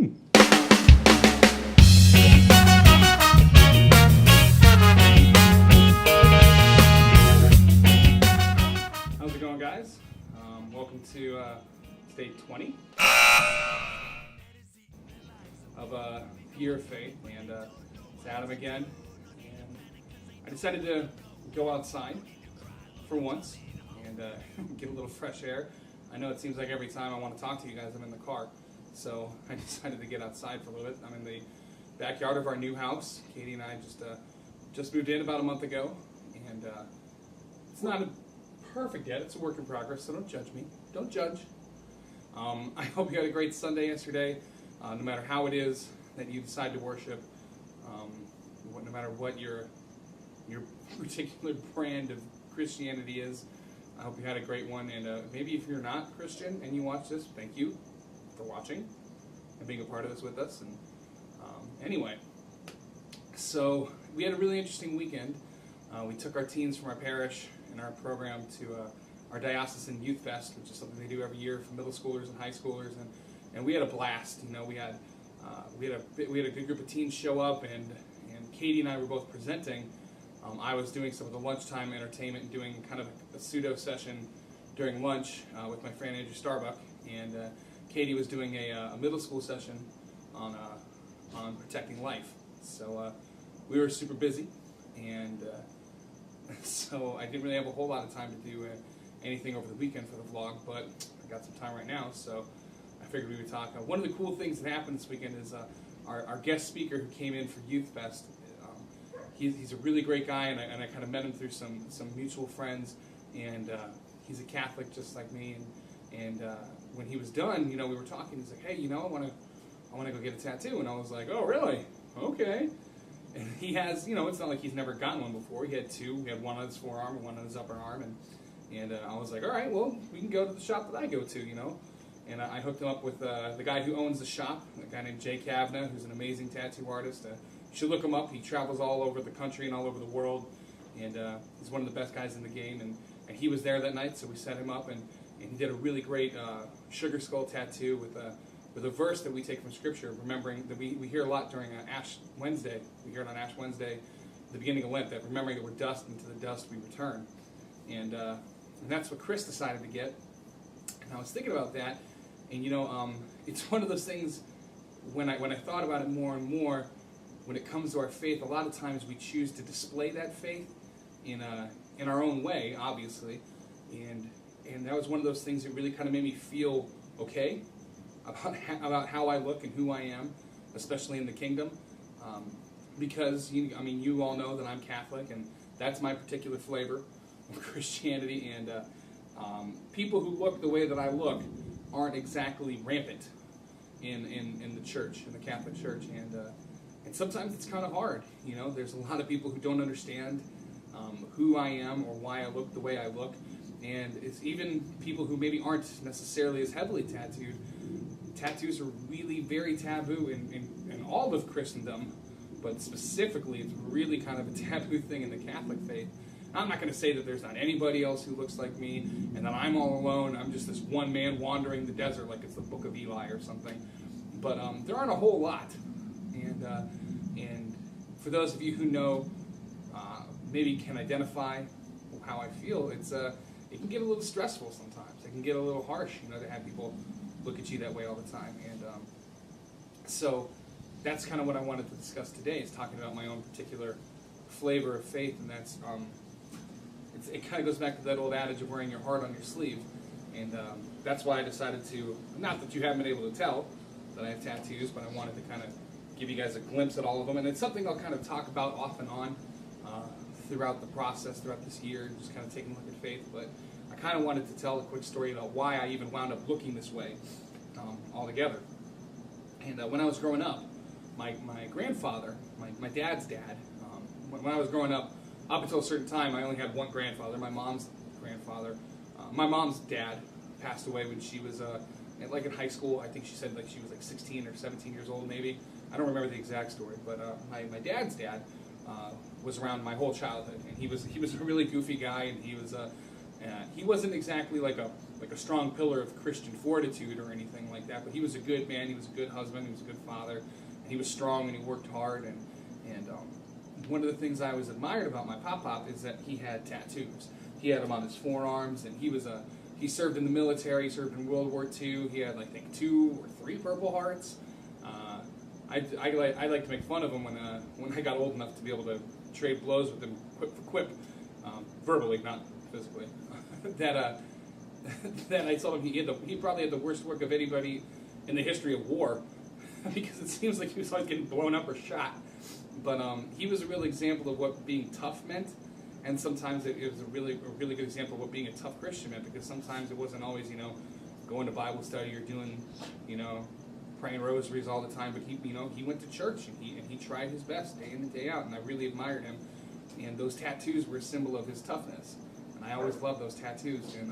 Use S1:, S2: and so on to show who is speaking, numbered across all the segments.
S1: How's it going, guys? Welcome to day 20 of Year of Faith, and it's Adam again. And I decided to go outside for once and get a little fresh air. I know it seems like every time I want to talk to you guys, I'm in the car, so I decided to get outside for a little bit. I'm in the backyard of our new house. Katie and I just moved in about a month ago, and it's not perfect yet. It's a work in progress, so don't judge me. Don't judge. I hope you had a great Sunday yesterday. No matter how it is that you decide to worship, no matter what your particular brand of Christianity is, I hope you had a great one. And maybe if you're not Christian and you watch this, thank you for watching and being a part of this with us. And anyway, so we had a really interesting weekend. We took our teens from our parish and our program to our diocesan youth fest, which is something they do every year for middle schoolers and high schoolers, and we had a blast. You know, we had a good group of teens show up, and Katie and I were both presenting. I was doing some of the lunchtime entertainment and doing kind of a pseudo session during lunch with my friend Andrew Starbuck, and Katie was doing a middle school session on protecting life. So we were super busy, and so I didn't really have a whole lot of time to do anything over the weekend for the vlog, but I got some time right now, so I figured we would talk. One of the cool things that happened this weekend is our guest speaker who came in for Youth Fest. He's a really great guy, and I kind of met him through some mutual friends, and he's a Catholic just like me. And when he was done, you know, we were talking. He's like, "Hey, you know, I want to go get a tattoo," and I was like, "Oh, really? Okay." And he has, you know, it's not like he's never gotten one before. He had two. He had one on his forearm and one on his upper arm, and I was like, "All right, well, we can go to the shop that I go to, you know." And I hooked him up with the guy who owns the shop, a guy named Jay Kavna, who's an amazing tattoo artist. You should look him up. He travels all over the country and all over the world, and he's one of the best guys in the game. And he was there that night, so we set him up, and he did a really great sugar skull tattoo with a verse that we take from Scripture, remembering that we hear a lot during Ash Wednesday. We hear it on Ash Wednesday, the beginning of Lent, that remembering that we're dust, and to the dust we return. And that's what Chris decided to get. And I was thinking about that, and you know, it's one of those things, when I thought about it more and more, when it comes to our faith, a lot of times we choose to display that faith in our own way, obviously, and that was one of those things that really kind of made me feel okay about how I look and who I am, especially in the kingdom, because you all know that I'm Catholic, and that's my particular flavor of Christianity, and people who look the way that I look aren't exactly rampant in the church, in the Catholic Church, and sometimes it's kind of hard. You know, there's a lot of people who don't understand who I am or why I look the way I look, and it's even people who maybe aren't necessarily as heavily tattooed. Tattoos are really very taboo in all of Christendom, but specifically it's really kind of a taboo thing in the Catholic faith. I'm not going to say that there's not anybody else who looks like me and that I'm all alone. I'm just this one man wandering the desert like it's the Book of Eli or something. But there aren't a whole lot. And for those of you who know, maybe can identify how I feel, it can get a little stressful sometimes. It can get a little harsh, you know, to have people look at you that way all the time. And so that's kind of what I wanted to discuss today, is talking about my own particular flavor of faith, and that's it kind of goes back to that old adage of wearing your heart on your sleeve, and that's why I decided to, not that you haven't been able to tell that I have tattoos, but I wanted to kind of give you guys a glimpse at all of them, and it's something I'll kind of talk about off and on throughout the process, throughout this year, just kind of taking a look at faith. But I kind of wanted to tell a quick story about why I even wound up looking this way altogether. And when I was growing up, my grandfather, my dad's dad, when I was growing up until a certain time, I only had one grandfather, my mom's grandfather. My mom's dad passed away when she was like in high school. I think she said like she was like 16 or 17 years old maybe. I don't remember the exact story, but my dad's dad was around my whole childhood, and he was a really goofy guy, and he was He wasn't exactly like a strong pillar of Christian fortitude or anything like that, but he was a good man, he was a good husband, he was a good father, and he was strong and he worked hard. And one of the things I always admired about my pop is that he had tattoos. He had them on his forearms, and he served in the military, he served in World War II. He had, I think, 2 or 3 Purple Hearts. I like to make fun of him when I got old enough to be able to trade blows with him quip for quip, verbally, not physically. that I told him he probably had the worst work of anybody in the history of war, because it seems like he was always getting blown up or shot. But he was a real example of what being tough meant, and sometimes it was a really good example of what being a tough Christian meant, because sometimes it wasn't always, going to Bible study or doing, praying rosaries all the time, but he went to church, and he tried his best day in and day out, and I really admired him. And those tattoos were a symbol of his toughness, and I always loved those tattoos. And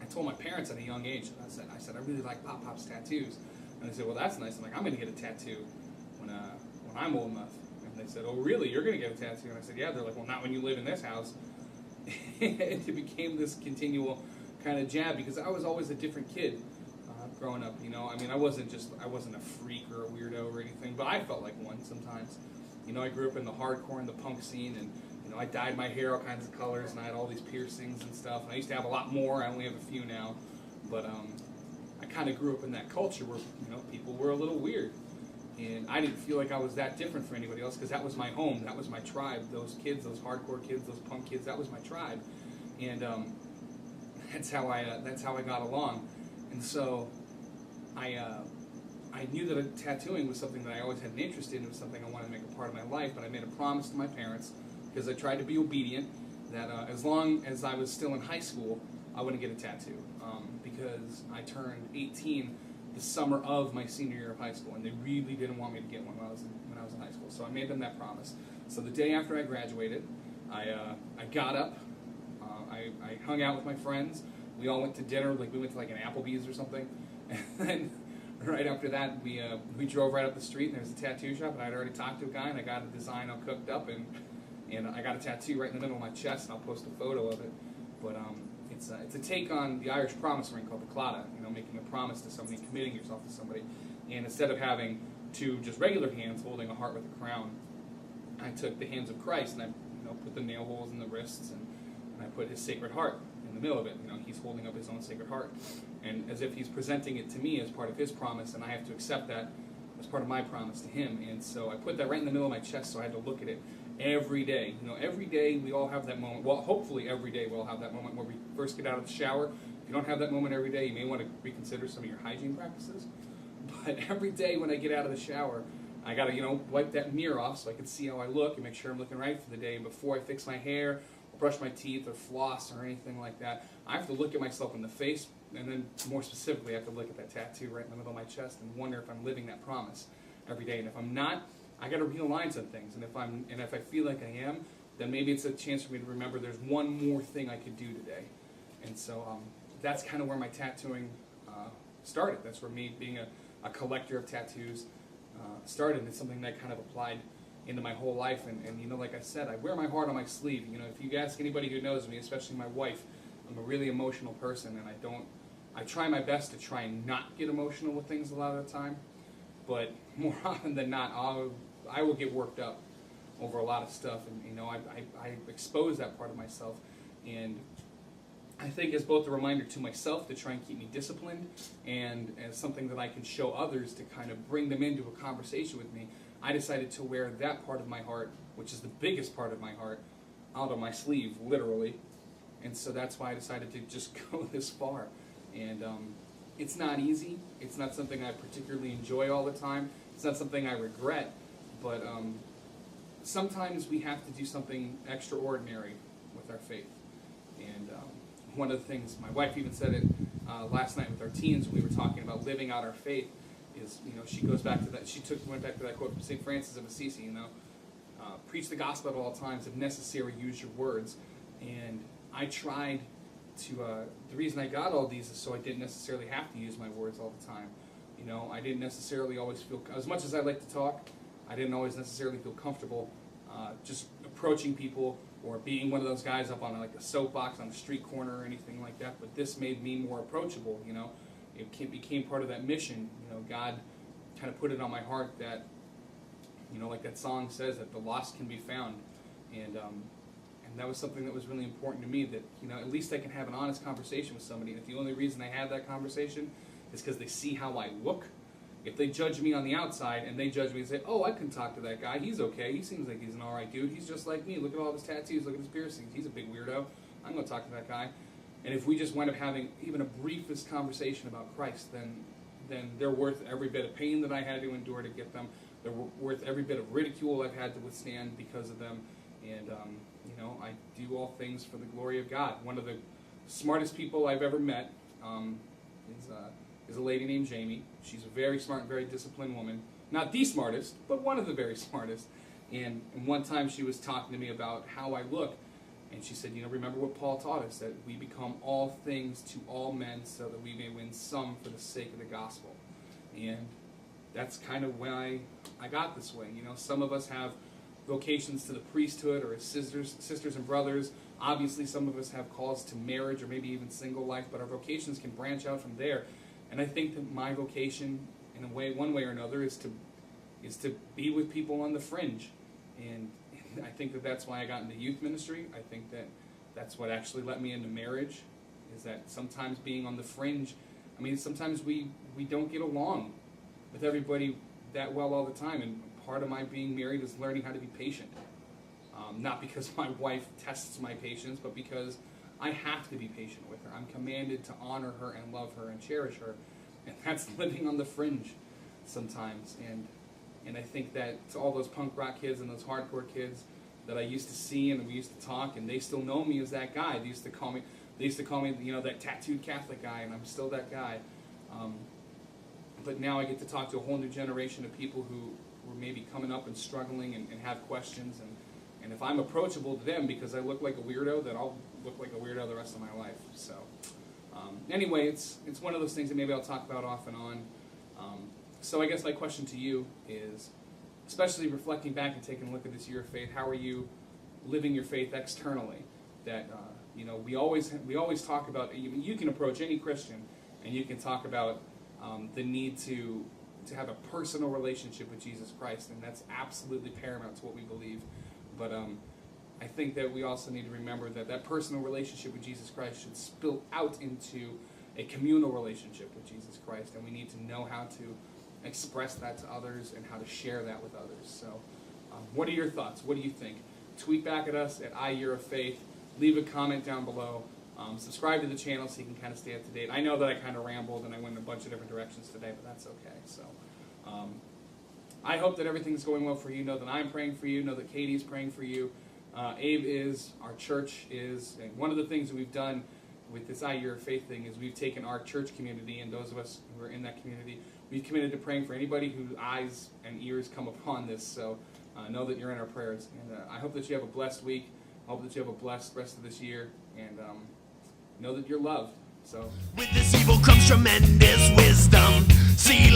S1: I told my parents at a young age, I said I really like Pop's tattoos, and they said, well, that's nice. I'm like, I'm going to get a tattoo when I'm old enough. And they said, oh, really? You're going to get a tattoo? And I said, yeah. They're like, well, not when you live in this house. And it became this continual kind of jab, because I was always a different kid growing up. I wasn't a freak or a weirdo or anything, but I felt like one sometimes. I grew up in the hardcore and the punk scene, and I dyed my hair all kinds of colors, and I had all these piercings and stuff. And I used to have a lot more. I only have a few now, but I kind of grew up in that culture where people were a little weird. And I didn't feel like I was that different from anybody else, because that was my home, that was my tribe. Those kids, those hardcore kids, those punk kids, that was my tribe. And that's how I got along. And so I knew that tattooing was something that I always had an interest in. It was something I wanted to make a part of my life. But I made a promise to my parents, because I tried to be obedient, that as long as I was still in high school, I wouldn't get a tattoo, because I turned 18 the summer of my senior year of high school, and they really didn't want me to get one when I was in high school. So I made them that promise. So the day after I graduated, I got up, I hung out with my friends. We all went to dinner, we went to an Applebee's or something, and then right after that, we drove right up the street, and there was a tattoo shop, and I'd already talked to a guy, and I got a design all cooked up, and I got a tattoo right in the middle of my chest, and I'll post a photo of it. But it's a take on the Irish promise ring called the claddagh, making a promise to somebody, committing yourself to somebody. And instead of having 2 just regular hands holding a heart with a crown, I took the hands of Christ, and I put the nail holes in the wrists, and I put his sacred heart in the middle of it. He's holding up his own sacred heart, and as if he's presenting it to me as part of his promise, and I have to accept that as part of my promise to him. And so I put that right in the middle of my chest, so I had to look at it every day. Every day we all have that moment. Well, hopefully every day we'll have that moment where we first get out of the shower. If you don't have that moment every day, you may want to reconsider some of your hygiene practices. But every day when I get out of the shower, I got to, wipe that mirror off so I can see how I look and make sure I'm looking right for the day. And before I fix my hair, or brush my teeth, or floss, or anything like that, I have to look at myself in the face, and then more specifically, I have to look at that tattoo right in the middle of my chest and wonder if I'm living that promise every day. And if I'm not, I got to realign some things. And if I feel like I am, then maybe it's a chance for me to remember there's one more thing I could do today. And so that's kind of where my tattooing started. That's where me being a collector of tattoos started. It's something that kind of applied into my whole life. And like I said, I wear my heart on my sleeve. If you ask anybody who knows me, especially my wife, I'm a really emotional person, and I try my best to try and not get emotional with things a lot of the time. But more often than not, I will get worked up over a lot of stuff, and I expose that part of myself, and I think it's both a reminder to myself to try and keep me disciplined, and as something that I can show others to kind of bring them into a conversation with me. I decided to wear that part of my heart, which is the biggest part of my heart, out on my sleeve, literally, and so that's why I decided to just go this far. And it's not easy. It's not something I particularly enjoy all the time. It's not something I regret. But sometimes we have to do something extraordinary with our faith. And one of the things, my wife even said it last night with our teens when we were talking about living out our faith, is, she goes back to that, went back to that quote from St. Francis of Assisi, preach the gospel at all times, if necessary, use your words. And I tried to, the reason I got all these is so I didn't necessarily have to use my words all the time. I didn't necessarily always feel, as much as I like to talk, I didn't always necessarily feel comfortable just approaching people or being one of those guys up on like a soapbox on a street corner or anything like that. But this made me more approachable. It became part of that mission. God kind of put it on my heart that, like that song says, that the lost can be found, and that was something that was really important to me. That at least I can have an honest conversation with somebody. And if the only reason I have that conversation is because they see how I look. If they judge me on the outside and they judge me and say, "Oh, I can talk to that guy. He's okay. He seems like he's an all right dude. He's just like me. Look at all his tattoos. Look at his piercings. He's a big weirdo. I'm going to talk to that guy." And if we just wind up having even a briefest conversation about Christ, then they're worth every bit of pain that I had to endure to get them. They're worth every bit of ridicule I've had to withstand because of them. And, I do all things for the glory of God. One of the smartest people I've ever met is a lady named Jamie. She's a very smart and very disciplined woman. Not the smartest, but one of the very smartest. And one time she was talking to me about how I look. And she said, remember what Paul taught us, that we become all things to all men so that we may win some for the sake of the gospel. And that's kind of why I got this way. Some of us have vocations to the priesthood or as sisters and brothers. Obviously, some of us have calls to marriage or maybe even single life, but our vocations can branch out from there. And I think that my vocation, in a way, one way or another, is to be with people on the fringe. And I think that that's why I got into youth ministry. I think that that's what actually let me into marriage, is that sometimes being on the fringe, sometimes we don't get along with everybody that well all the time. And part of my being married is learning how to be patient. Not because my wife tests my patience, but because I have to be patient with her. I'm commanded to honor her and love her and cherish her. And that's living on the fringe sometimes. And I think that to all those punk rock kids and those hardcore kids that I used to see and we used to talk, and they still know me as that guy. They used to call me, that tattooed Catholic guy, and I'm still that guy. But now I get to talk to a whole new generation of people who were maybe coming up and struggling and have questions. And if I'm approachable to them because I look like a weirdo, then I'll look like a weirdo the rest of my life. So anyway, it's one of those things that maybe I'll talk about off and on. So I guess my question to you is, especially reflecting back and taking a look at this year of faith, how are you living your faith externally? That we always talk about. You can approach any Christian, and you can talk about the need to have a personal relationship with Jesus Christ, and that's absolutely paramount to what we believe. But I think that we also need to remember that personal relationship with Jesus Christ should spill out into a communal relationship with Jesus Christ, and we need to know how to express that to others and how to share that with others. So what are your thoughts? What do you think? Tweet back at us at iYearofFaith. Leave a comment down below. Subscribe to the channel so you can kind of stay up to date. I know that I kind of rambled and I went in a bunch of different directions today, but that's okay. So I hope that everything's going well for you. Know that I'm praying for you. Know that Katie's praying for you. Abe is, our church is, and one of the things that we've done with this iYearofFaith thing is we've taken our church community and those of us who are in that community, we've committed to praying for anybody whose eyes and ears come upon this. So know that you're in our prayers. And I hope that you have a blessed week. I hope that you have a blessed rest of this year. And know that you're loved. So with this evil comes tremendous wisdom. See